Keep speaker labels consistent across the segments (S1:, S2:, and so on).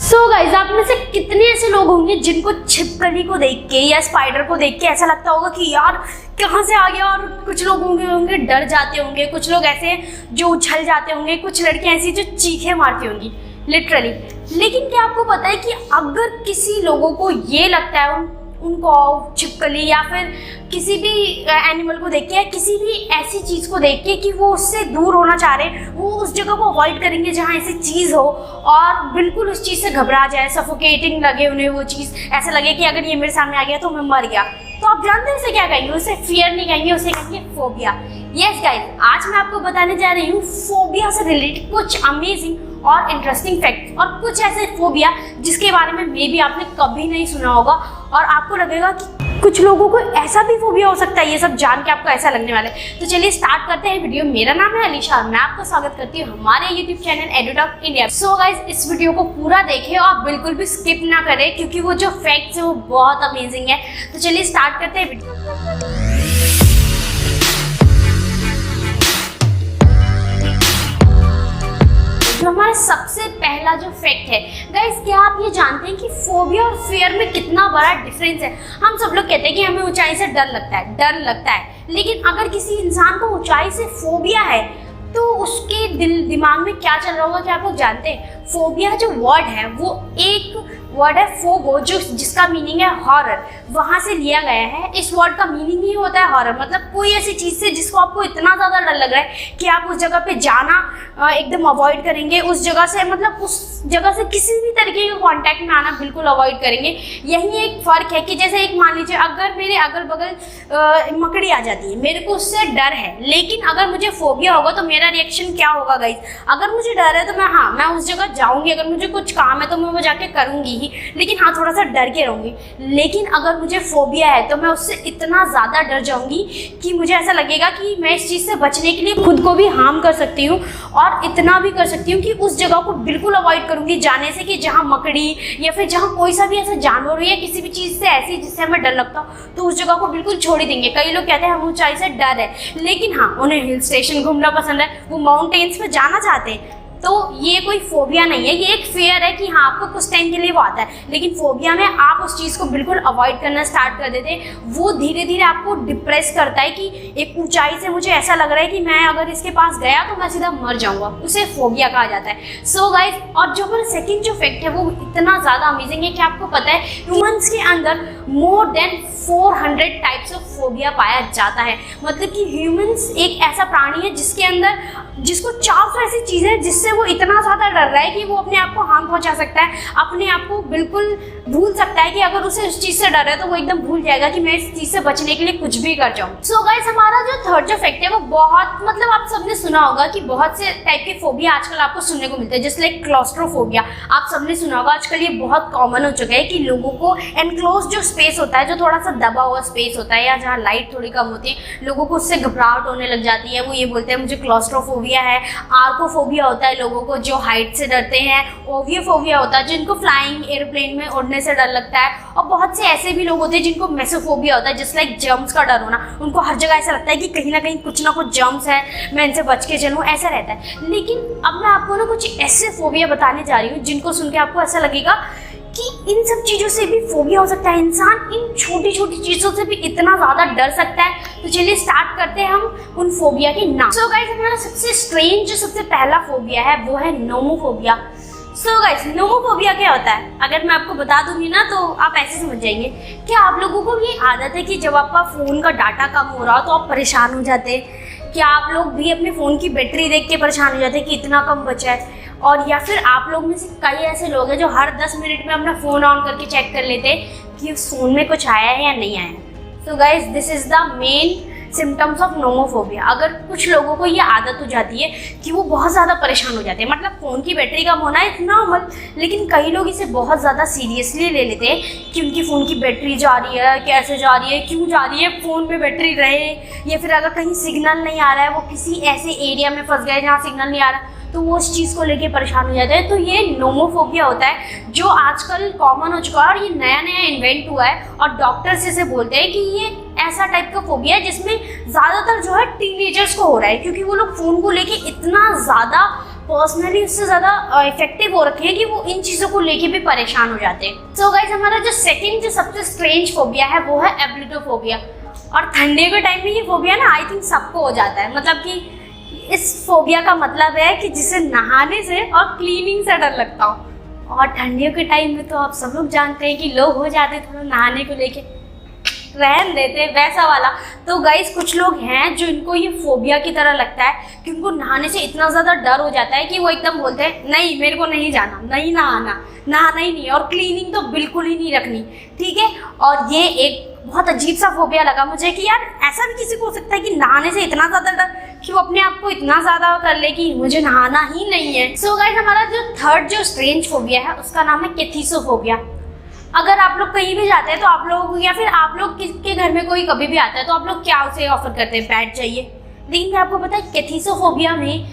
S1: So guys, आप में से कितने ऐसे लोग होंगे जिनको छिपकली को देख के या स्पाइडर को देख के ऐसा लगता होगा कि यार कहाँ से आ गया। और कुछ लोग होंगे डर जाते होंगे, कुछ लोग ऐसे जो उछल जाते होंगे, कुछ लड़कियां ऐसी जो चीखें मारती होंगी लिटरली। लेकिन क्या आपको पता है कि अगर किसी लोगों को ये लगता है उनको छिपकली या फिर किसी भी एनिमल को देख के या किसी भी ऐसी चीज़ को देख के कि वो उससे दूर होना चाह रहे हैं, वो उस जगह को अवॉइड करेंगे जहाँ ऐसी चीज़ हो और बिल्कुल उस चीज़ से घबरा जाए, सफोकेटिंग लगे उन्हें वो चीज़, ऐसा लगे कि अगर ये मेरे सामने आ गया तो मैं मर गया। तो आप जानते हैं उसे क्या कहेंगे? उसे फियर नहीं कहेंगे, उसे कहेंगे फोबिया। यस गाइस, आज मैं आपको बताने जा रही हूँ फोबिया से रिलेटेड कुछ अमेजिंग और इंटरेस्टिंग फैक्ट और कुछ ऐसे फोबिया जिसके बारे में मे भी आपने कभी नहीं सुना होगा और आपको लगेगा कि कुछ लोगों को ऐसा भी फोबिया हो सकता है। ये सब जान के आपको ऐसा लगने वाला है। तो चलिए स्टार्ट करते हैं वीडियो। मेरा नाम है अलीशा, मैं आपको स्वागत करती हूँ हमारे YouTube channel EduTok India. So guys, इस वीडियो को पूरा देखें और बिल्कुल भी स्किप ना करें क्योंकि वो जो फैक्ट्स है वो बहुत अमेजिंग है। तो चलिए स्टार्ट करते हैं वीडियो। जो हमारा सबसे पहला जो फैक्ट है गाइस, क्या आप ये जानते हैं कि फोबिया और फियर में कितना बड़ा डिफरेंस है? हम सब लोग कहते हैं कि हमें ऊंचाई से डर लगता है, लेकिन अगर किसी इंसान को ऊंचाई से फोबिया है तो उसके दिमाग में क्या चल रहा होगा क्या आप लोग जानते हैं? फोबिया जो वर्ड है वो एक वर्ड है फोबो, जो जिसका मीनिंग है हॉरर, वहाँ से लिया गया है। इस वर्ड का मीनिंग ही होता है हॉरर, मतलब कोई ऐसी चीज़ से जिसको आपको इतना ज़्यादा डर लग रहा है कि आप उस जगह पे जाना एकदम अवॉइड करेंगे, उस जगह से मतलब उस जगह से किसी भी तरीके के कांटेक्ट में आना बिल्कुल अवॉइड करेंगे। यही एक फ़र्क है कि जैसे एक मान लीजिए अगर मेरे अगल बगल मकड़ी आ जाती है, मेरे को उससे डर है, लेकिन अगर मुझे फोबिया होगा तो मेरा रिएक्शन क्या होगा गाइस? अगर मुझे डर है तो मैं उस जगह जाऊँगी, अगर मुझे कुछ काम है तो मैं वो जाके करूँगी ही, लेकिन हाँ थोड़ा सा डर के रहूँगी। लेकिन अगर मुझे फोबिया है तो मैं उससे इतना ज़्यादा डर जाऊँगी कि मुझे ऐसा लगेगा कि मैं इस चीज़ से बचने के लिए खुद को भी हार्म कर सकती हूँ और इतना भी कर सकती हूँ कि उस जगह को बिल्कुल अवॉइड करूँगी जाने से, कि जहाँ मकड़ी या फिर जहाँ कोई सा भी ऐसा जानवर हो या किसी भी चीज़ से ऐसी जिससे हमें डर लगता हो तो उस जगह को बिल्कुल छोड़ ही देंगे। कई लोग कहते हैं हम ऊंचाई से डर है, लेकिन हाँ उन्हें हिल स्टेशन घूमना पसंद है, वो माउंटेन्स पे जाना चाहते हैं। तो ये कोई फोबिया नहीं है, ये एक फेयर है कि हाँ आपको कुछ टाइम के लिए वो आता है, लेकिन फोबिया में आप उस चीज़ को बिल्कुल अवॉइड करना स्टार्ट कर देते हैं। वो धीरे धीरे आपको डिप्रेस करता है कि एक ऊंचाई से मुझे ऐसा लग रहा है कि मैं अगर इसके पास गया तो मैं सीधा मर जाऊंगा, उसे फोबिया कहा जाता है। सो गाइस, और जो हमारा सेकेंड जो फैक्ट है वो इतना ज़्यादा अमेजिंग है कि आपको पता है ह्यूमन्स के अंदर more than 400 types of phobia पाया जाता है। मतलब कि ह्यूमन्स एक ऐसा प्राणी है जिसको 400 ऐसी चीज़ें हैं जिससे वो इतना ज़्यादा डर रहा है कि वो अपने आप को हार्म पहुंचा सकता है, अपने आप को बिल्कुल भूल सकता है कि अगर उसे उस चीज़ से डर है तो वो एकदम भूल जाएगा कि मैं इस चीज़ से बचने के लिए कुछ भी कर जाऊँ। सो गाइस, हमारा जो थर्ड जो फैक्ट है वो बहुत, मतलब आप सबने सुना होगा कि बहुत से टाइप के फोबिया आजकल आपको सुनने को मिलते हैं, जैसे लाइक क्लॉस्ट्रोफोबिया। आप सबने सुना होगा, आजकल ये बहुत कॉमन हो चुका है कि लोगों को एनक्लोज जो स्पेस होता है, जो थोड़ा सा दबा हुआ स्पेस होता है या जहाँ लाइट थोड़ी कम होती है, लोगों को उससे घबराहट होने लग जाती है। वो ये बोलते हैं मुझे क्लॉस्ट्रोफोबिया है। आर्कोफोबिया होता है लोगों को जो हाइट से डरते हैं। ओवियोफोबिया होता है जिनको फ्लाइंग एयरप्लेन में उड़ने से डर लगता है। और बहुत से ऐसे भी लोग होते हैं जिनको मेसोफोबिया होता है, जस्ट लाइक जर्म्स का डर होना। उनको हर जगह ऐसा लगता है कि कहीं ना कहीं कुछ ना कुछ जर्म्स है, मैं इनसे बच के चलूँ, ऐसा रहता है। लेकिन अब मैं आपको ना कुछ ऐसे फोबिया बताने जा रही हूँ जिनको सुन के आपको ऐसा लगेगा कि इन सब चीज़ों से भी फोबिया हो सकता है। इंसान इन छोटी छोटी चीज़ों से भी इतना ज़्यादा डर सकता है। तो चलिए स्टार्ट करते हैं हम उन फोबिया के नाम। सो गाइस, हमारा सबसे स्ट्रेंज जो सबसे पहला फोबिया है वो है नोमोफोबिया। सो गाइस, नोमोफोबिया क्या होता है? अगर मैं आपको बता दूंगी ना तो आप ऐसे समझ जाएंगे। क्या आप लोगों को ये आदत है कि जब आपका फ़ोन का डाटा कम हो रहा हो तो आप परेशान हो जाते हैं? क्या आप लोग भी अपने फ़ोन की बैटरी देख के परेशान हो जाते हैं कि इतना कम बचा है? और या फिर आप लोग में से कई ऐसे लोग हैं जो हर 10 मिनट में अपना फ़ोन ऑन करके चेक कर लेते हैं कि उस फ़ोन में कुछ आया है या नहीं आया। So guys, this is the main symptoms of nomophobia. अगर कुछ लोगों को ये आदत हो जाती है कि वो बहुत ज़्यादा परेशान हो जाते हैं, मतलब फ़ोन की बैटरी कम होना है नॉर्मल, लेकिन कई लोग इसे बहुत ज़्यादा सीरियसली ले लेते हैं कि उनकी फ़ोन की बैटरी जा रही है, कैसे जा रही है, क्यों जा रही है, फ़ोन में बैटरी रहे, या फिर अगर कहीं सिग्नल नहीं आ रहा है, वो किसी ऐसे एरिया में फंस गए जहाँ सिग्नल नहीं आ रहा तो वो उस चीज़ को लेके परेशान हो जाते हैं। तो ये नोमोफोबिया होता है जो आजकल कॉमन हो चुका है और ये नया नया इन्वेंट हुआ है और डॉक्टर्स इसे बोलते हैं कि ये ऐसा टाइप का फोबिया है जिसमें ज़्यादातर जो है टीनेजर्स को हो रहा है, क्योंकि वो लोग फ़ोन को लेके इतना ज़्यादा पर्सनली उससे ज़्यादा इफेक्टिव हो रखे हैं कि वो इन चीज़ों को लेके भी परेशान हो जाते हैं। सो गाइस, हमारा जो सेकंड जो सबसे स्ट्रेंज फोबिया है वो है एब्लिटोफोबिया। और ठंडी के टाइम में ये फोबिया ना आई थिंक सबको हो जाता है। मतलब कि इस फोबिया का मतलब है कि जिसे नहाने से और क्लीनिंग से डर लगता हो। और ठंडियों के टाइम में तो आप सब लोग जानते हैं कि लोग हो जाते हैं थोड़ा नहाने को लेके रहन देते हैं वैसा वाला। तो गाइस, कुछ लोग हैं जो इनको ये फोबिया की तरह लगता है कि उनको नहाने से इतना ज़्यादा डर हो जाता है कि वो एकदम बोलते हैं नहीं मेरे को नहीं जाना, नहीं नहाना ही नहीं, और क्लीनिंग तो बिल्कुल ही नहीं रखनी, ठीक है। और ये एक बहुत अजीब सा फोबिया लगा मुझे कि यार ऐसा भी किसी को हो सकता है कि नहाने से इतना ज़्यादा डर कि वो अपने आप को इतना ज़्यादा कर ले कि मुझे नहाना ही नहीं है। सो गाइस, हमारा जो थर्ड जो स्ट्रेंज फोबिया है उसका नाम है कैथिसोफोबिया। अगर आप लोग कहीं भी जाते हैं तो आप लोग या फिर आप लोग के घर में कोई कभी भी आता है तो आप लोग क्या उसे ऑफर करते हैं, बैठ जाइए। लेकिन क्या आपको पता है कैथिसोफोबिया में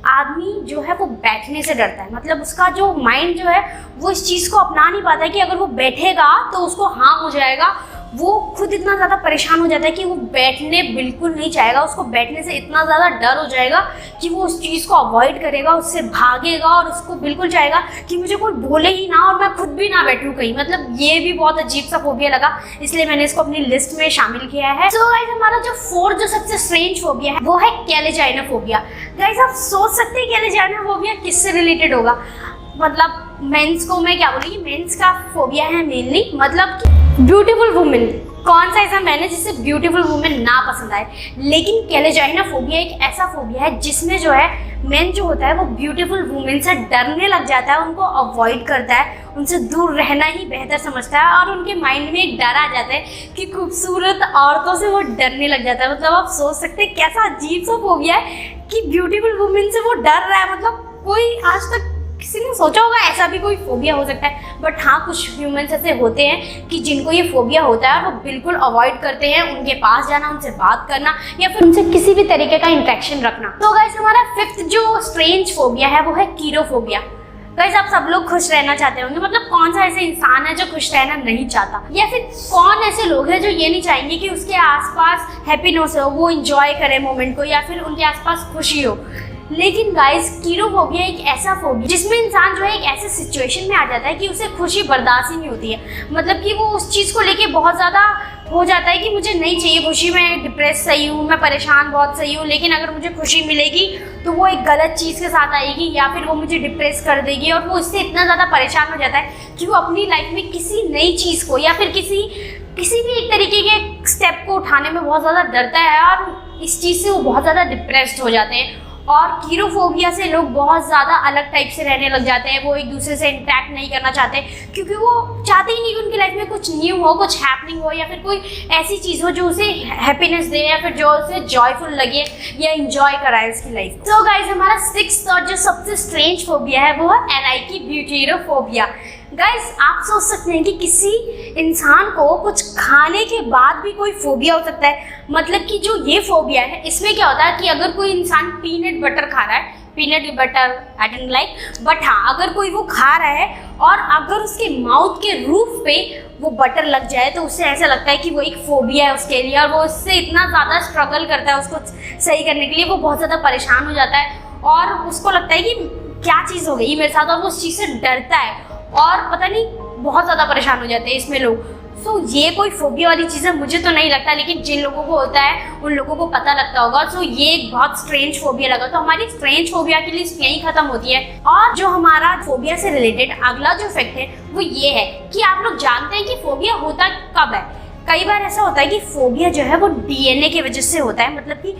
S1: आदमी जो है वो बैठने से डरता है। मतलब उसका जो माइंड जो है वो इस चीज़ को अपना नहीं पाता है कि अगर वो बैठेगा तो उसको हार्म हो जाएगा। वो खुद इतना ज़्यादा परेशान हो जाता है कि वो बैठने बिल्कुल नहीं चाहेगा। उसको बैठने से इतना ज़्यादा डर हो जाएगा कि वो उस चीज़ को अवॉइड करेगा, उससे भागेगा और उसको बिल्कुल चाहेगा कि मुझे कोई बोले ही ना और मैं खुद भी ना बैठूं कहीं। मतलब ये भी बहुत अजीब सा फोबिया लगा, इसलिए मैंने इसको अपनी लिस्ट में शामिल किया है। सो गाइस, हमारा जो फोर्थ जो सबसे स्ट्रेंज फोबिया है वो है कैलेजाइनोफोबिया। गाइस, आप सोच सकते हैं कैलेजाइनोफोबिया किससे रिलेटेड होगा। मतलब मेंस को मैं क्या बोलूँगी, मेंस का फोबिया है मेनली, मतलब कि ब्यूटीफुल वुमेन। कौन सा ऐसा मैन है जिसे ब्यूटीफुल वुमेन ना पसंद आए। लेकिन कैलेजाइनोफोबिया एक ऐसा फोबिया है जिसमें जो है मेन जो होता है वो ब्यूटीफुल वुमेन से डरने लग जाता है, उनको अवॉइड करता है, उनसे दूर रहना ही बेहतर समझता है और उनके माइंड में एक डर आ जाता है कि खूबसूरत औरतों से वो डरने लग जाता है। मतलब आप सोच सकते हैं कैसा अजीब सा फोबिया है कि ब्यूटीफुल वुमेन से वो डर रहा है। मतलब कोई आज तक किसी ने सोचा होगा ऐसा भी कोई फोबिया हो सकता है। बट हाँ, कुछ ह्यूमंस ऐसे होते हैं कि जिनको ये फोबिया होता है वो बिल्कुल अवॉइड करते हैं उनके पास जाना, उनसे बात करना या फिर उनसे किसी भी तरीके का इंटरेक्शन रखना। तो गाइस, हमारा फिफ्थ जो स्ट्रेंज फोबिया है वो है कीरोफोबिया। गाइस, आप सब लोग खुश रहना चाहते होंगे। मतलब कौन सा ऐसे इंसान है जो खुश रहना नहीं चाहता, या फिर कौन ऐसे लोग हैं जो ये नहीं चाहेंगे कि उसके आसपास हैप्पीनेस हो, वो इंजॉय करे मोमेंट को या फिर उनके आसपास खुशी हो। लेकिन गाइस, कीरोफोबिया एक ऐसा फोबिया जिसमें इंसान जो है एक ऐसे सिचुएशन में आ जाता है कि उसे खुशी बर्दाश्त ही नहीं होती है। मतलब कि वो उस चीज़ को लेके बहुत ज़्यादा हो जाता है कि मुझे नहीं चाहिए खुशी, मैं डिप्रेस सही हूँ, मैं परेशान बहुत सही हूँ, लेकिन अगर मुझे खुशी मिलेगी तो वो एक गलत चीज़ के साथ आएगी या फिर वो मुझे डिप्रेस कर देगी। और वो इससे इतना ज़्यादा परेशान हो जाता है कि वो अपनी लाइफ में किसी नई चीज़ को या फिर किसी भी एक तरीके के स्टेप को उठाने में बहुत ज़्यादा डरता है और इस चीज़ से वो बहुत ज़्यादा डिप्रेस्ड हो जाते हैं। और कीरोफोबिया से लोग बहुत ज़्यादा अलग टाइप से रहने लग जाते हैं। वो एक दूसरे से इंटरेक्ट नहीं करना चाहते क्योंकि वो चाहते ही नहीं कि उनकी लाइफ में कुछ न्यू हो, कुछ हैपनिंग हो या फिर कोई ऐसी चीज़ हो जो उसे हैप्पीनेस दे या फिर जो उसे जॉयफुल लगे या इंजॉय कराए उसकी लाइफ। तो गाइज, हमारा सिक्स्थ और जो सबसे स्ट्रेंज फोबिया है वो है एलाइकी ब्यूटेरोफोबिया। गाइस, आप सोच सकते हैं कि किसी इंसान को कुछ खाने के बाद भी कोई फोबिया हो सकता है। मतलब कि जो ये फोबिया है इसमें क्या होता है कि अगर कोई इंसान पीनट बटर खा रहा है, peanut butter I don't like, but हाँ अगर कोई वो खा रहा है और अगर उसके माउथ के रूफ पे वो बटर लग जाए तो उसे ऐसा लगता है कि वो एक फोबिया है उसके लिए और वो उससे इतना ज़्यादा स्ट्रगल करता है उसको सही करने के लिए। वो बहुत ज़्यादा परेशान हो जाता है और उसको लगता है कि क्या चीज़ हो गई मेरे साथ और वो उस चीज़ से डरता है और पता नहीं बहुत ज़्यादा परेशान हो जाते हैं इसमें लोग। सो ये कोई फोबिया वाली चीज़ है मुझे तो नहीं लगता, लेकिन जिन लोगों को होता है उन लोगों को पता लगता होगा। सो ये एक बहुत स्ट्रेंज फोबिया लगा। तो हमारी स्ट्रेंज फोबिया की लिस्ट यहीं खत्म होती है। और जो हमारा फोबिया से रिलेटेड अगला जो फैक्ट है वो ये है कि आप लोग जानते हैं कि फोबिया होता कब है। कई बार ऐसा होता है कि फोबिया जो है वो डीएनए की वजह से होता है। मतलब कि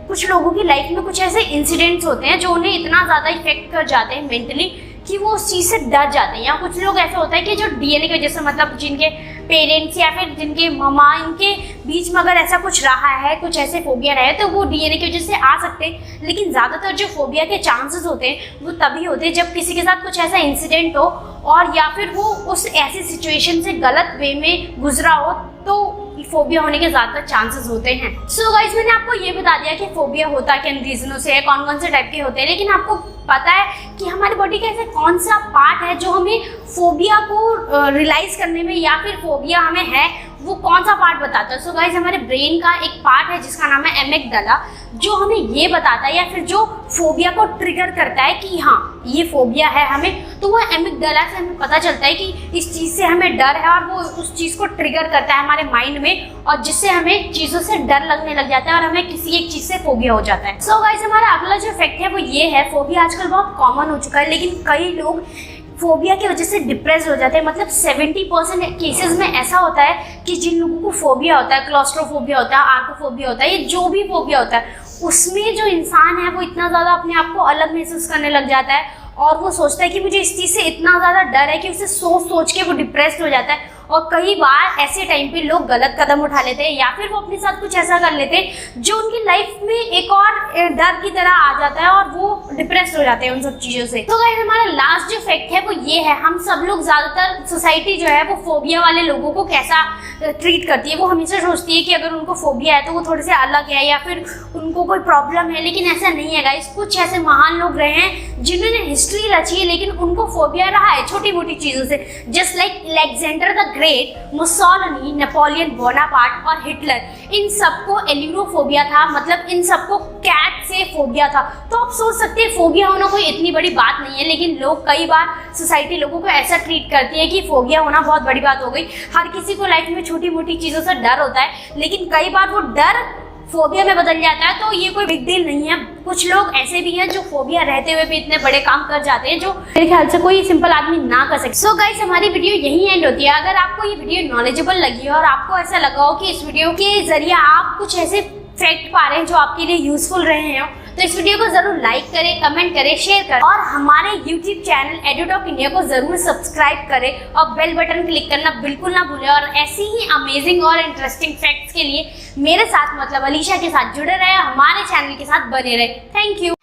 S1: कुछ लोगों की लाइफ में कुछ ऐसे इंसिडेंट्स होते हैं जो उन्हें इतना ज़्यादा इफेक्ट कर जाते हैं मेंटली कि वो उस चीज़ से डर जाते हैं। या कुछ लोग ऐसा होता है कि जो डीएनए की वजह से, मतलब जिनके पेरेंट्स या फिर जिनके मामा इनके बीच में अगर ऐसा कुछ रहा है, कुछ ऐसे फोबिया रहे तो वो डीएनए की वजह से आ सकते हैं। लेकिन ज़्यादातर जो फोबिया के चांसेस होते हैं वो तभी होते हैं जब किसी के साथ कुछ ऐसा इंसिडेंट हो और या फिर वो उस ऐसी सिचुएशन से गलत वे में गुजरा हो तो फोबिया होने के ज़्यादातर चांसेस होते हैं। सो गाइस, मैंने आपको ये बता दिया कि फोबिया होता किन रीजनों से है, कौन कौन से टाइप के होते हैं। लेकिन आपको पता है कि हमारी बॉडी का ऐसा कौन सा पार्ट है जो हमें फोबिया को रियलाइज करने में या फिर फोबिया हमें है वो कौन सा पार्ट बताता है? सो गाइस हमारे ब्रेन का एक पार्ट है जिसका नाम है एमिगडाला, जो हमें ये बताता है या फिर जो फोबिया को ट्रिगर करता है कि हाँ ये फोबिया है हमें, तो वो एमिगडाला से हमें पता चलता है कि इस चीज़ से हमें डर है और वो उस चीज़ को ट्रिगर करता है हमारे माइंड में, और जिससे हमें चीज़ों से डर लगने लग जाता है और हमें किसी एक चीज़ से फोबिया हो जाता है। सो गाइस हमारा अगला जो फैक्ट है वो ये है, फोबिया आजकल बहुत कॉमन हो चुका है, लेकिन कई लोग फोबिया की वजह से डिप्रेस हो जाते हैं। मतलब 70% केसेस में ऐसा होता है कि जिन लोगों को फोबिया होता है, क्लॉस्ट्रोफोबिया होता है, आर्कोफोबिया होता है, ये जो भी फोबिया होता है, उसमें जो इंसान है वो इतना ज़्यादा अपने आप को अलग महसूस करने लग जाता है और वो सोचता है कि मुझे इस चीज़ से इतना ज़्यादा डर है कि उसे सोच सोच के वो डिप्रेस्ड हो जाता है। और कई बार ऐसे टाइम पे लोग गलत कदम उठा लेते हैं या फिर वो अपने साथ कुछ ऐसा कर लेते हैं जो उनकी लाइफ में एक और डर की तरह आ जाता है और वो डिप्रेस्ड हो जाते हैं उन सब चीज़ों से। तो गाइस हमारा लास्ट जो फैक्ट है वो ये है, हम सब लोग ज़्यादातर सोसाइटी जो है वो फोबिया वाले लोगों को कैसा ट्रीट करती है, वो हमेशा सोचती है कि अगर उनको फोबिया है तो वो थोड़े से अलग है या फिर उनको कोई प्रॉब्लम है, लेकिन ऐसा नहीं है गाइस। कुछ ऐसे महान लोग रहे हैं जिन्होंने हिस्ट्री रची है लेकिन उनको फोबिया रहा है छोटी मोटी चीज़ों से, just like Alexander the great, Mussolini, Napoleon Bonaparte और हिटलर, इन सबको एलियोफोबिया था, मतलब इन सबको कैट से फोबिया था। तो आप सोच सकते हैं फोबिया होना कोई इतनी बड़ी बात नहीं है, लेकिन लोग कई बार सोसाइटी लोगों को ऐसा ट्रीट करती है कि फोबिया होना बहुत बड़ी बात हो गई। हर किसी को लाइफ में छोटी मोटी चीज़ों से डर होता है, लेकिन कई बार वो डर फोबिया में बदल जाता है, तो ये कोई बिग डील नहीं है। कुछ लोग ऐसे भी हैं जो फोबिया रहते हुए भी इतने बड़े काम कर जाते हैं जो मेरे ख्याल से कोई सिंपल आदमी ना कर सके। सो गाइस हमारी वीडियो यहीं एंड होती है। अगर आपको ये वीडियो नॉलेजेबल लगी हो और आपको ऐसा लगा हो कि इस वीडियो के जरिए आप कुछ ऐसे फैक्ट पा रहे हैं जो आपके लिए यूजफुल रहे हो, तो इस वीडियो को जरूर लाइक करें, कमेंट करें, शेयर करें और हमारे यूट्यूब चैनल एडुटॉक इंडिया को जरूर सब्सक्राइब करें और बेल बटन क्लिक करना बिल्कुल ना भूलें। और ऐसी ही अमेजिंग और इंटरेस्टिंग फैक्ट्स के लिए मेरे साथ मतलब अलीशा के साथ जुड़े रहे, हमारे चैनल के साथ बने रहे। Thank you.